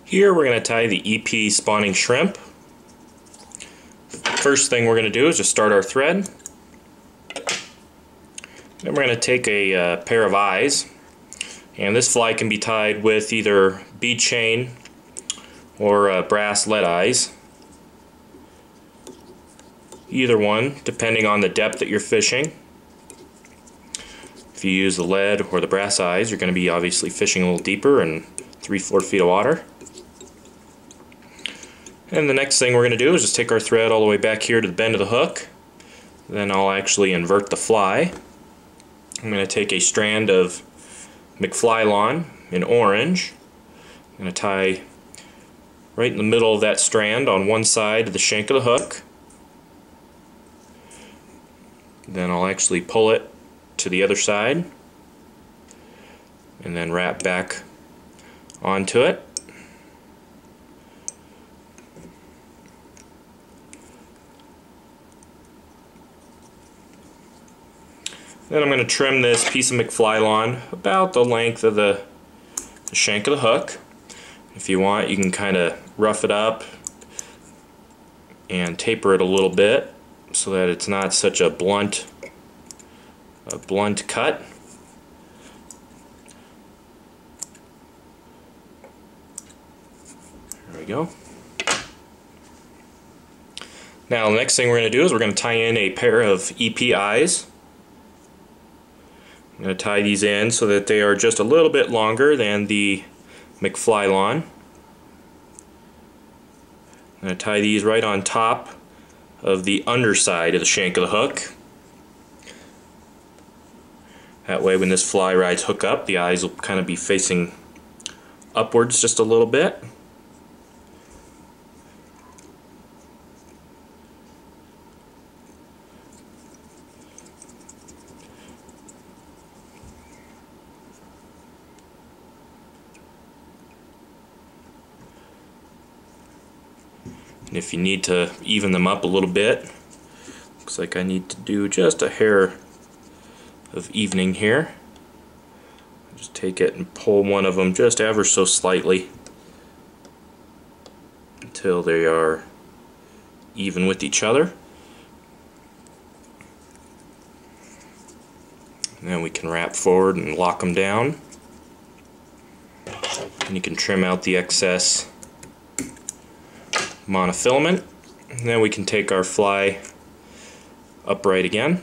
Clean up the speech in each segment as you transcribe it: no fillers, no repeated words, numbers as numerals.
Here we're going to tie the EP spawning shrimp. First thing we're going to do is just start our thread. Then we're going to take a pair of eyes, and this fly can be tied with either bead chain or brass lead eyes. Either one, depending on the depth that you're fishing. If you use the lead or the brass eyes, you're going to be obviously fishing a little deeper in 3-4 feet of water. And the next thing we're going to do is just take our thread all the way back here to the bend of the hook. Then I'll actually invert the fly. I'm going to take a strand of McFlylon in orange. I'm going to tie right in the middle of that strand on one side of the shank of the hook. Then I'll actually pull it to the other side and then wrap back onto it. Then I'm going to trim this piece of McFlylon about the length of the shank of the hook. If you want, you can kind of rough it up and taper it a little bit so that it's not such a blunt cut. There we go. Now the next thing we're going to do is we're going to tie in a pair of EP eyes. I'm going to tie these in so that they are just a little bit longer than the McFlylon. I'm going to tie these right on top of the underside of the shank of the hook. That way when this fly rides hook up, the eyes will kind of be facing upwards just a little bit. And if you need to even them up a little bit, looks like I need to do just a hair of evening here. Just take it and pull one of them just ever so slightly until they are even with each other. And then we can wrap forward and lock them down. And you can trim out the excess monofilament. And then we can take our fly upright again.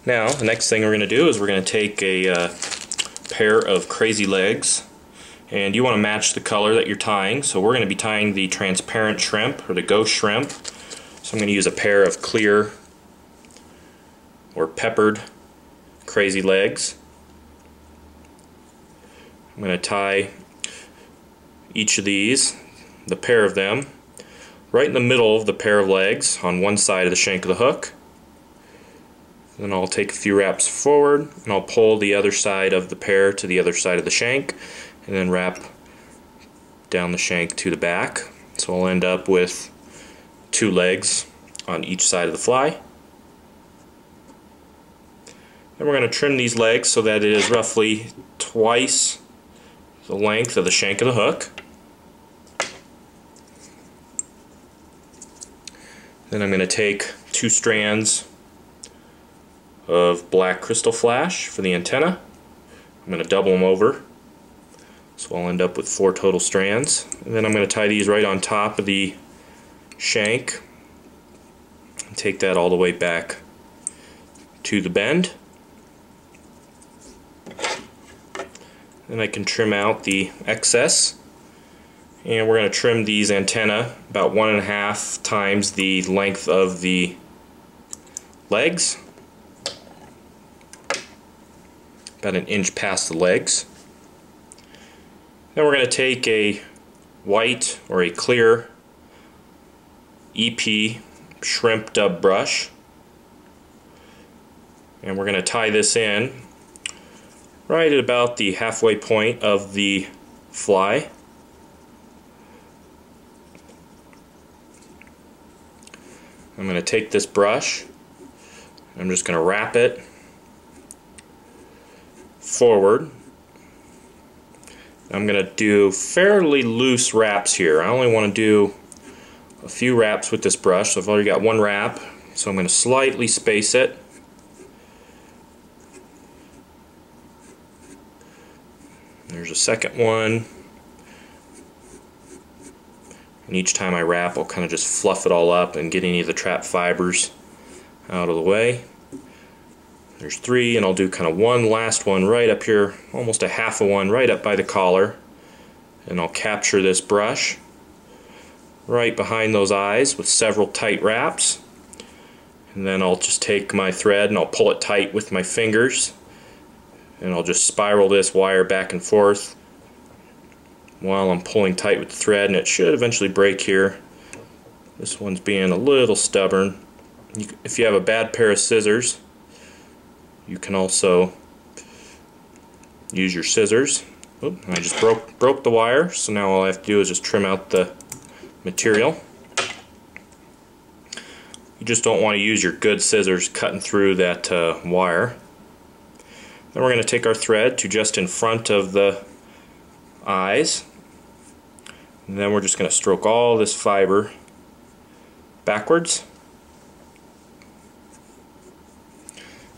Now the next thing we're going to do is we're going to take a pair of crazy legs, and you want to match the color that you're tying. So we're going to be tying the transparent shrimp, or the ghost shrimp. So I'm going to use a pair of clear or peppered crazy legs. I'm going to tie each of these, the pair of them, right in the middle of the pair of legs on one side of the shank of the hook. Then I'll take a few wraps forward and I'll pull the other side of the pair to the other side of the shank and then wrap down the shank to the back. So I'll end up with 2 legs on each side of the fly. Then we're going to trim these legs so that it is roughly twice the length of the shank of the hook. Then I'm going to take 2 strands of black crystal flash for the antenna. I'm going to double them over, so I'll end up with 4 total strands. And then I'm going to tie these right on top of the shank and take that all the way back to the bend. Then I can trim out the excess, and we're going to trim these antennae about 1.5 times the length of the legs, about 1 inch past the legs. Then we're going to take a white or a clear EP shrimp dub brush, and we're going to tie this in right at about the halfway point of the fly. I'm going to take this brush, I'm just going to wrap it forward. I'm going to do fairly loose wraps here. I only want to do a few wraps with this brush. So I've already got one wrap, so I'm going to slightly space it. There's a second one. And each time I wrap, I'll kind of just fluff it all up and get any of the trapped fibers out of the way. There's three, and I'll do kind of one last one right up here, almost a half of one right up by the collar. And I'll capture this brush right behind those eyes with several tight wraps. And then I'll just take my thread and I'll pull it tight with my fingers. And I'll just spiral this wire back and forth while I'm pulling tight with the thread, and it should eventually break here. This one's being a little stubborn. If you have a bad pair of scissors, you can also use your scissors. Oop, I just broke the wire, so now all I have to do is just trim out the material. You just don't want to use your good scissors cutting through that wire. Then we're going to take our thread to just in front of the eyes, and then we're just going to stroke all this fiber backwards.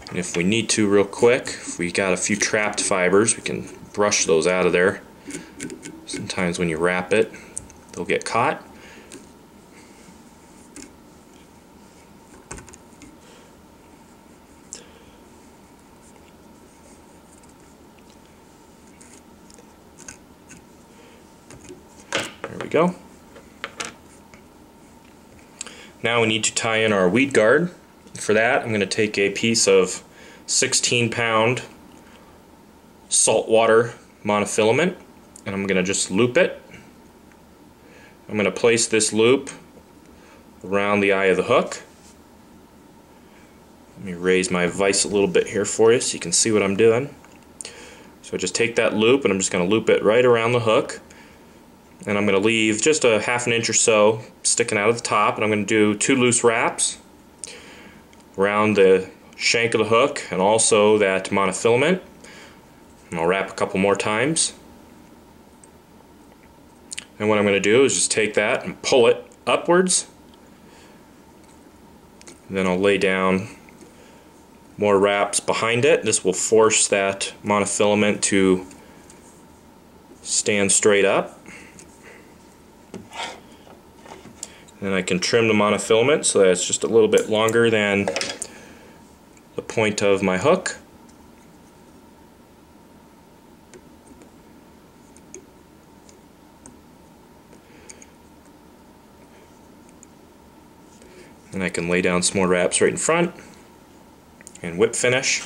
And if we need to real quick, if we got a few trapped fibers, we can brush those out of there. Sometimes when you wrap it, they'll get caught. There we go. Now we need to tie in our weed guard. For that, I'm going to take a piece of 16-pound saltwater monofilament, and I'm going to just loop it. I'm going to place this loop around the eye of the hook. Let me raise my vise a little bit here for you so you can see what I'm doing. So just take that loop, and I'm just going to loop it right around the hook. And I'm going to leave just a half an inch or so sticking out of the top, and I'm going to do 2 loose wraps around the shank of the hook and also that monofilament. And I'll wrap a couple more times. And what I'm going to do is just take that and pull it upwards. And then I'll lay down more wraps behind it. This will force that monofilament to stand straight up. Then I can trim the monofilament so that it's just a little bit longer than the point of my hook. And I can lay down some more wraps right in front and whip finish.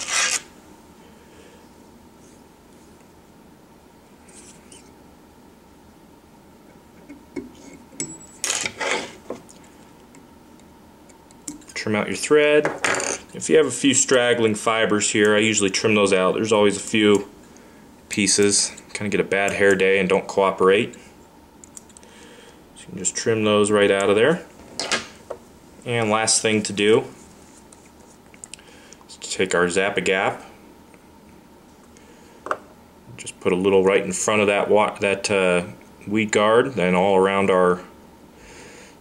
Trim out your thread. If you have a few straggling fibers here, I usually trim those out. There's always a few pieces. Kind of get a bad hair day and don't cooperate. So you can just trim those right out of there. And last thing to do is to take our Zap-A-Gap. Just put a little right in front of that weed guard, then all around our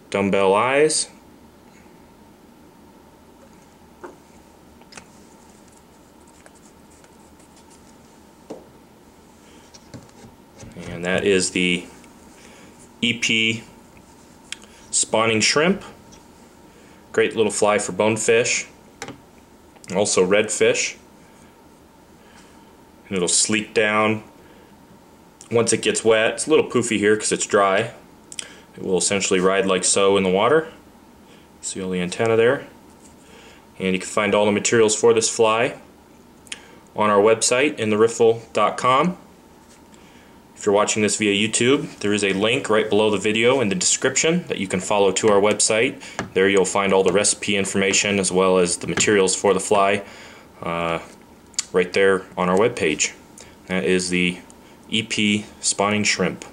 dumbbell eyes. And that is the EP spawning shrimp. Great little fly for bonefish. Also redfish. And it'll sleek down once it gets wet. It's a little poofy here because it's dry. It will essentially ride like so in the water. See all the antennae there. And you can find all the materials for this fly on our website, intheriffle.com. If you're watching this via YouTube, there is a link right below the video in the description that you can follow to our website. There you'll find all the recipe information as well as the materials for the fly right there on our webpage. That is the EP spawning shrimp.